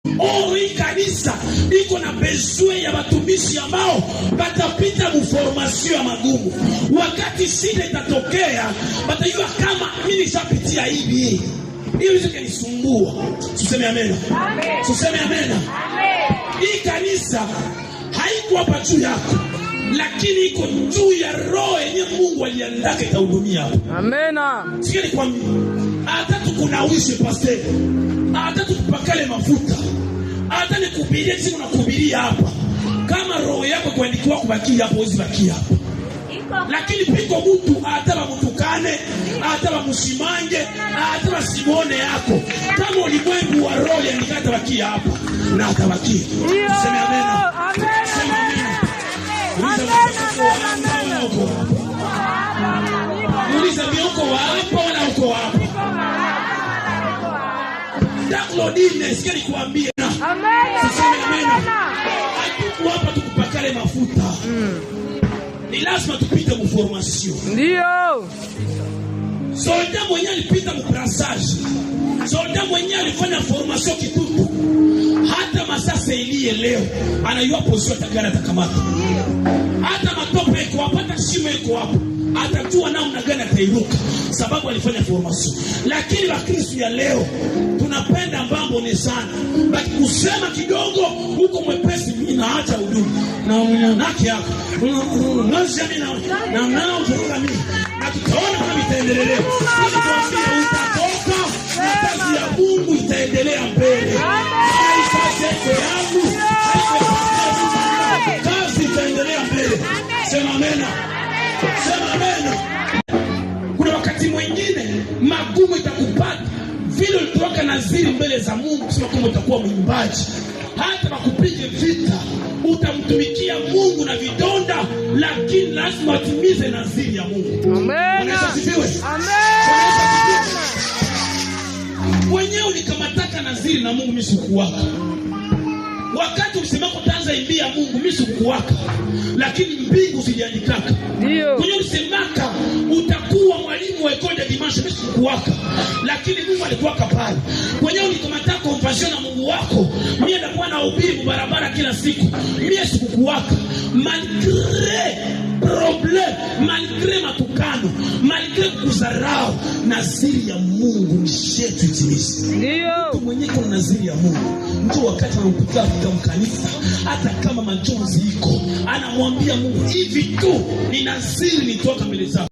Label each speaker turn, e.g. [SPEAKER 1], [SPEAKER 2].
[SPEAKER 1] Hii kanisa iko na bezwe ya watumishi ambao batapita muformasio ya magumu. Wakati shida itatokea, batajua kama mimi nishapitia hivi. Hiyo hizo kanisumbua. Tuseme amen. Amen. Tuseme amen. Amen. Hii kanisa haiko hapa juu yako, lakini iko juu ya roho yenye Mungu aliandaka itahudumia hapo. Amen. Sikia nikwambie, hata tukunawishe pastor, hata tukupakale mafuta, hata nikuhubirie siku na kuhubiria hapa, kama roho yako kuandikiwa kubakia hapo, huwezi bakia hapo. Lakini piko mtu hata bamutukane, hata bamushimange, hata basimone yako, kama ulimwengu wa roho yanikata bakia hapa na atabakia. Sema amen. Amen. Sema amen. Uliza mioko wa hapa wala uko hapa. Daklodine, sikia nikuambie. Amen. Sema amen. Hatuku hapa tukupakale mafuta. Ni lazima tupite muformasio. Ndio. Soldat mwenye alipita mubrassage. Soldat mwenye alifanya formation kitutu. Hata masasa ilie leo anayua posio takana atakamata. Hata matope iko hapa, hata shimo iko hapa, atajua namna gani atairuka, sababu alifanya formation. Lakini Wakristo ya leo tunapenda mambo ni sana, baki kusema kidogo huko mwepesi, mimi naacha huduma na mwanake yako ngazi mimi na nao furura mimi, na tutaona kama itaendelea. Tunakwambia utatoka na kazi ya Mungu itaendelea mbele. Kazi itaendelea mbele. Sema amen. Sema amen. Kuna wakati mwingine magumu itakupata, vile ulitoka naziri mbele za Mungu kusema kwamba utakuwa mwimbaji, hata bakupige vita utamtumikia Mungu na vidonda, lakini lazima utimize naziri ya Mungu. Amen. Amen. Mwenyewe ulikamataka naziri na Mungu, mimi sikuwaka. Wakati ulisemako utaanza imbia Mungu, mimi sikuwaka, lakini mbingu ziliandikaka. Ndio. Mwenyewe ulisemaka utakuwa mwalimu wa Ecole de Dimanche, mimi sikuwaka, lakini Mungu alikuwaka pale. Mwenyewe ulikamataka compassion na Mungu wako, mimi ndakuwa na ubiri barabara kila siku, mimi sikukuwaka. Malgré problème, malgré matukano, malgré kuzarau, naziri ya Mungu ni shetu itimizi. Ndio. Mtu mwenye kuna naziri ya Mungu, mtu wakati anapokuja katika kanisa, hata kama majonzi iko, anamwambia Mungu, hivi tu ni naziri nitoka mbele zako.